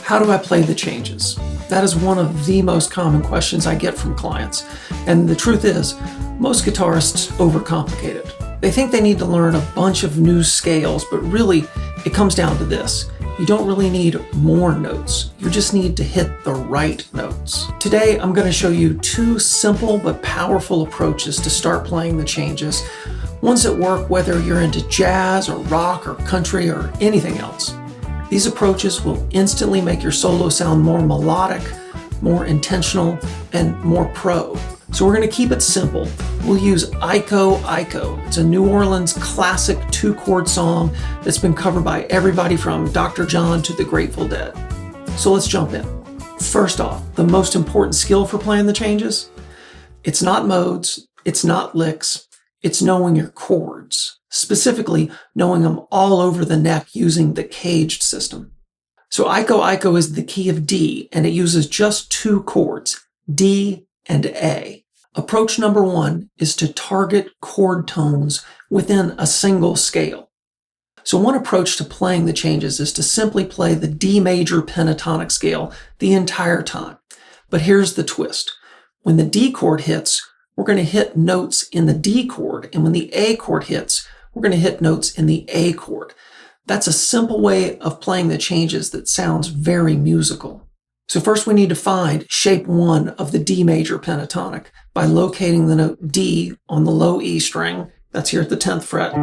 How do I play the changes? That is one of the most common questions I get from clients. And the truth is, most guitarists overcomplicate it. They think they need to learn a bunch of new scales, but really it comes down to this. You don't really need more notes. You just need to hit the right notes. Today, I'm going to show you two simple but powerful approaches to start playing the changes. Ones that work whether you're into jazz or rock or country or anything else. These approaches will instantly make your solo sound more melodic, more intentional, and more pro. So we're going to keep it simple. We'll use Iko Iko. It's a New Orleans classic 2-chord song that's been covered by everybody from Dr. John to the Grateful Dead. So let's jump in. First off, the most important skill for playing the changes, it's not modes, it's not licks, it's knowing your chords. Specifically, knowing them all over the neck using the caged system. So Iko Iko is the key of D, and it uses just 2 chords, D and A. Approach number 1 is to target chord tones within a single scale. So one approach to playing the changes is to simply play the D major pentatonic scale the entire time. But here's the twist. When the D chord hits, we're going to hit notes in the D chord, and when the A chord hits, we're going to hit notes in the A chord. That's a simple way of playing the changes that sounds very musical. So first we need to find shape 1 of the D major pentatonic by locating the note D on the low E string. That's here at the 10th fret.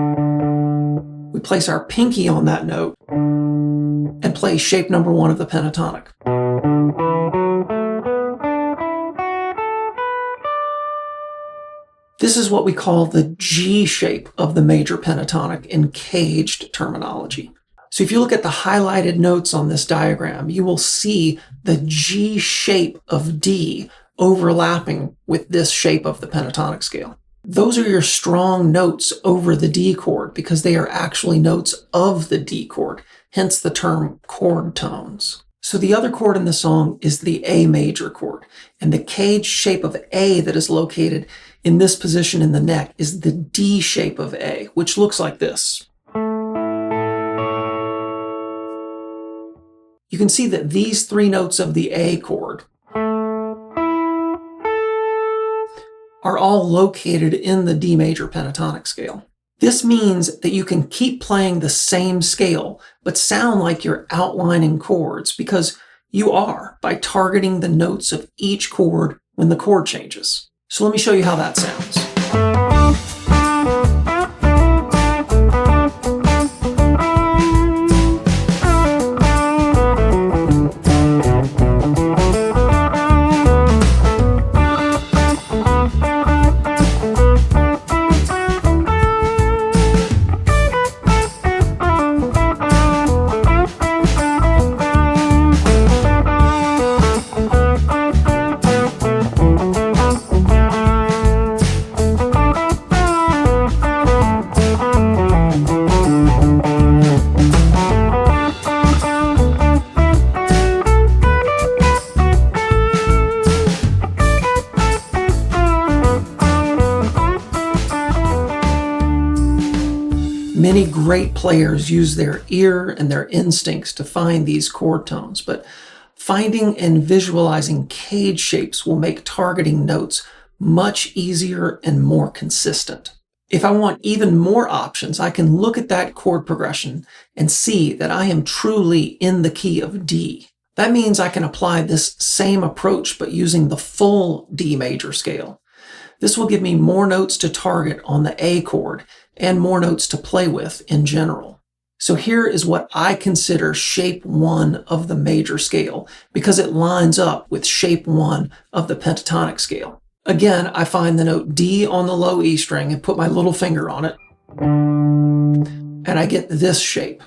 We place our pinky on that note and play shape number 1 of the pentatonic. This is what we call the G shape of the major pentatonic in caged terminology. So if you look at the highlighted notes on this diagram, you will see the G shape of D overlapping with this shape of the pentatonic scale. Those are your strong notes over the D chord because they are actually notes of the D chord, hence the term chord tones. So the other chord in the song is the A major chord, and the caged shape of A that is located in this position in the neck is the D shape of A, which looks like this. You can see that these 3 notes of the A chord are all located in the D major pentatonic scale. This means that you can keep playing the same scale, but sound like you're outlining chords because you are by targeting the notes of each chord when the chord changes. So let me show you how that sounds. Many great players use their ear and their instincts to find these chord tones, but finding and visualizing cage shapes will make targeting notes much easier and more consistent. If I want even more options, I can look at that chord progression and see that I am truly in the key of D. That means I can apply this same approach but using the full D major scale. This will give me more notes to target on the A chord and more notes to play with in general. So here is what I consider shape 1 of the major scale because it lines up with shape 1 of the pentatonic scale. Again, I find the note D on the low E string and put my little finger on it, and I get this shape.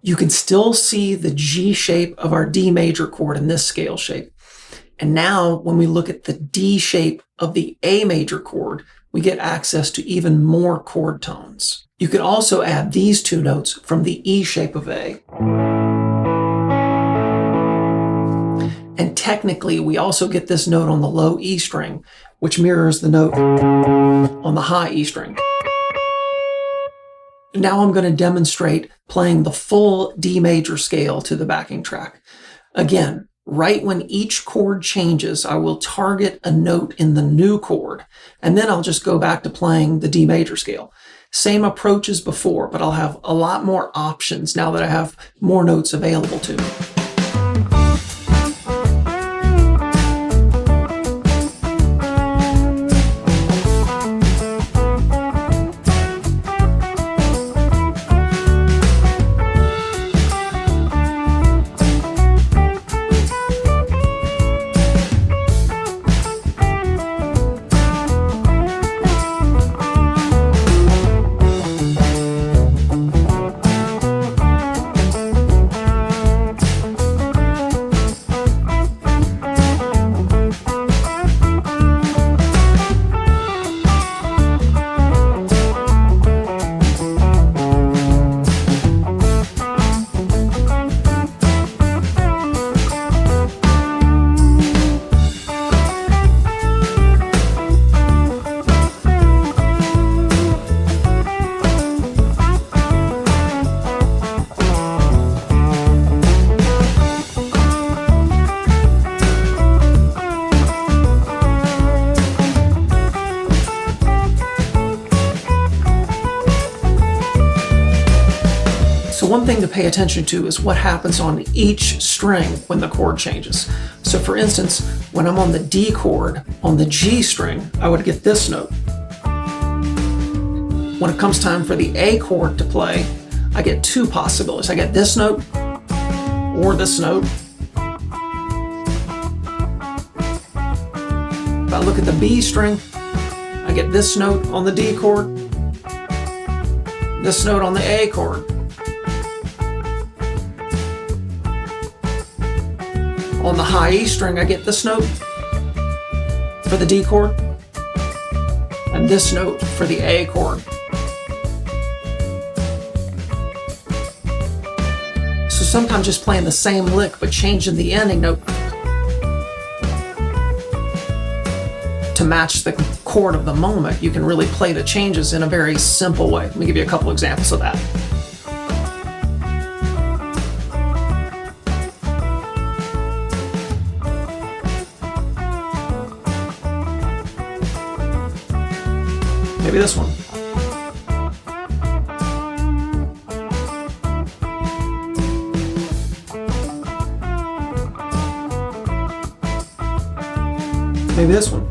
You can still see the G shape of our D major chord in this scale shape. And now when we look at the D shape of the A major chord, we get access to even more chord tones. You could also add these 2 notes from the E shape of A. And technically, we also get this note on the low E string, which mirrors the note on the high E string. Now I'm going to demonstrate playing the full D major scale to the backing track. Again, right when each chord changes, I will target a note in the new chord, and then I'll just go back to playing the D major scale. Same approach as before, but I'll have a lot more options now that I have more notes available to me. So one thing to pay attention to is what happens on each string when the chord changes. So for instance, when I'm on the D chord, on the G string, I would get this note. When it comes time for the A chord to play, I get two possibilities. I get this note or this note. If I look at the B string, I get this note on the D chord, this note on the A chord. On the high E string, I get this note for the D chord and this note for the A chord. So sometimes just playing the same lick but changing the ending note to match the chord of the moment, you can really play the changes in a very simple way. Let me give you a couple examples of that. Maybe this one. Maybe this one.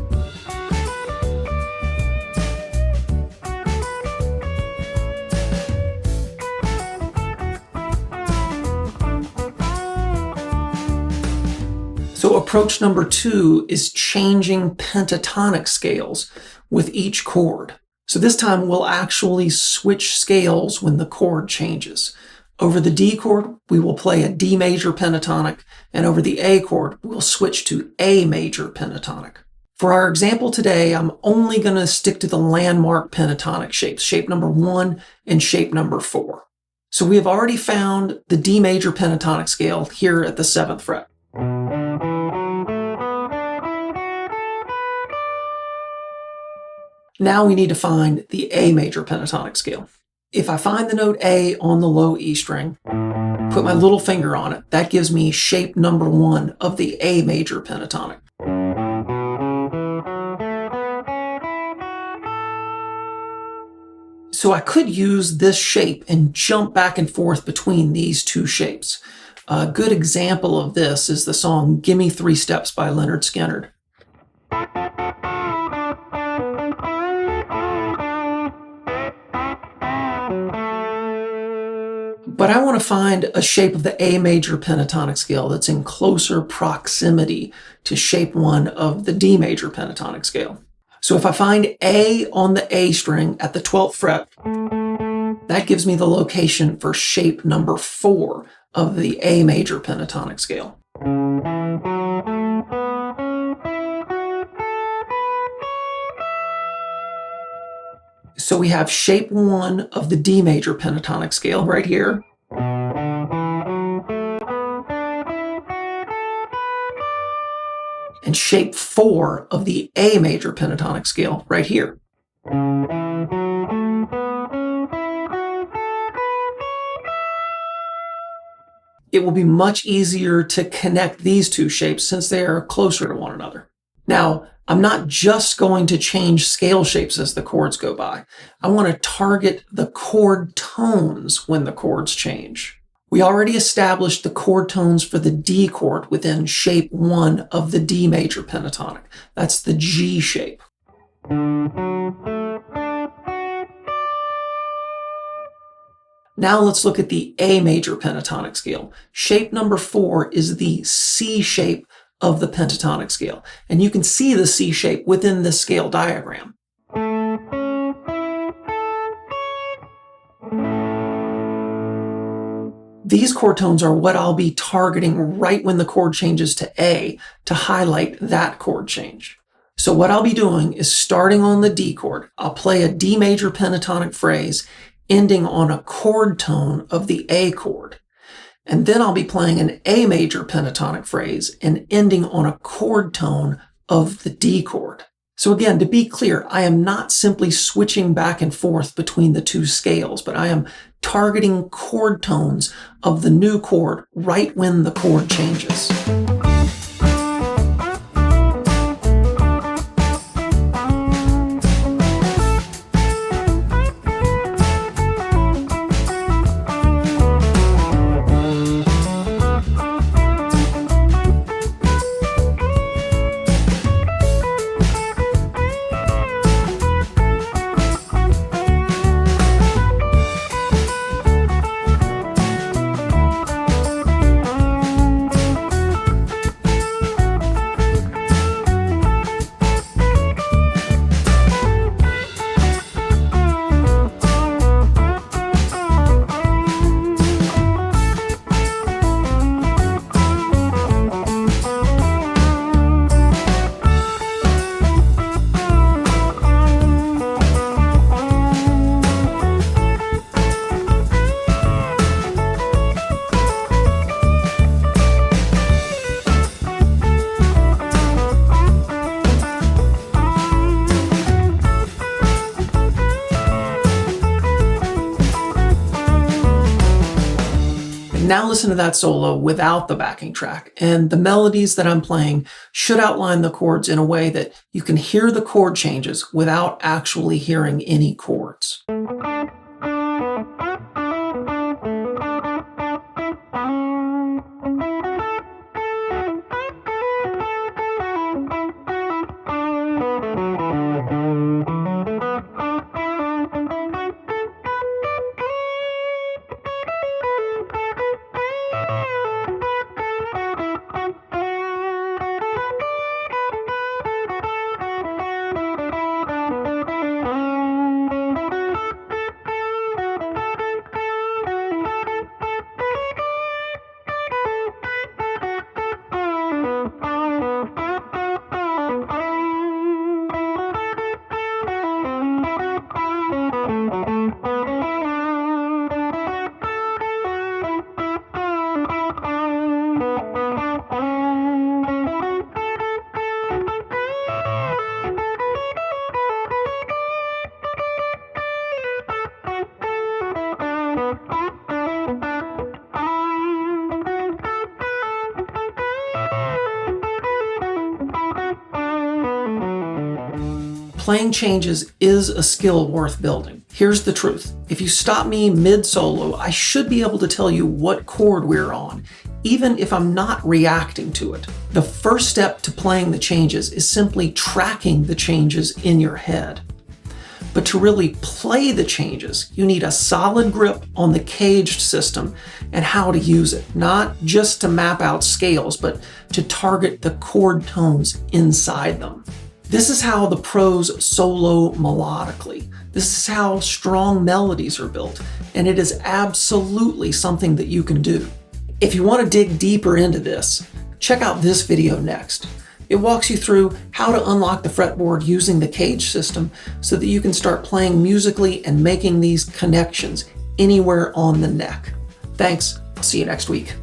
So approach number 2 is changing pentatonic scales with each chord. So this time we'll actually switch scales when the chord changes. Over the D chord, we will play a D major pentatonic, and over the A chord, we'll switch to A major pentatonic. For our example today, I'm only going to stick to the landmark pentatonic shapes, shape number 1 and shape number 4. So we have already found the D major pentatonic scale here at the 7th fret. Now we need to find the A major pentatonic scale. If I find the note A on the low E string, put my little finger on it, that gives me shape number 1 of the A major pentatonic. So I could use this shape and jump back and forth between these two shapes. A good example of this is the song "Gimme 3 Steps" by Lynyrd Skynyrd. But I want to find a shape of the A major pentatonic scale that's in closer proximity to shape 1 of the D major pentatonic scale. So if I find A on the A string at the 12th fret, that gives me the location for shape number 4 of the A major pentatonic scale. So we have shape 1 of the D major pentatonic scale right here. shape 4 of the A major pentatonic scale right here. It will be much easier to connect these two shapes since they are closer to one another. Now, I'm not just going to change scale shapes as the chords go by. I want to target the chord tones when the chords change. We already established the chord tones for the D chord within shape 1 of the D major pentatonic. That's the G shape. Now let's look at the A major pentatonic scale. Shape number 4 is the C shape of the pentatonic scale. And you can see the C shape within this scale diagram. These chord tones are what I'll be targeting right when the chord changes to A to highlight that chord change. So what I'll be doing is starting on the D chord. I'll play a D major pentatonic phrase ending on a chord tone of the A chord. And then I'll be playing an A major pentatonic phrase and ending on a chord tone of the D chord. So again, to be clear, I am not simply switching back and forth between the two scales, but I am targeting chord tones of the new chord right when the chord changes. Now listen to that solo without the backing track, and the melodies that I'm playing should outline the chords in a way that you can hear the chord changes without actually hearing any chords. Playing changes is a skill worth building. Here's the truth. If you stop me mid-solo, I should be able to tell you what chord we're on, even if I'm not reacting to it. The first step to playing the changes is simply tracking the changes in your head. But to really play the changes, you need a solid grip on the caged system and how to use it, not just to map out scales, but to target the chord tones inside them. This is how the pros solo melodically. This is how strong melodies are built, and it is absolutely something that you can do. If you want to dig deeper into this, check out this video next. It walks you through how to unlock the fretboard using the cage system so that you can start playing musically and making these connections anywhere on the neck. Thanks. I'll see you next week.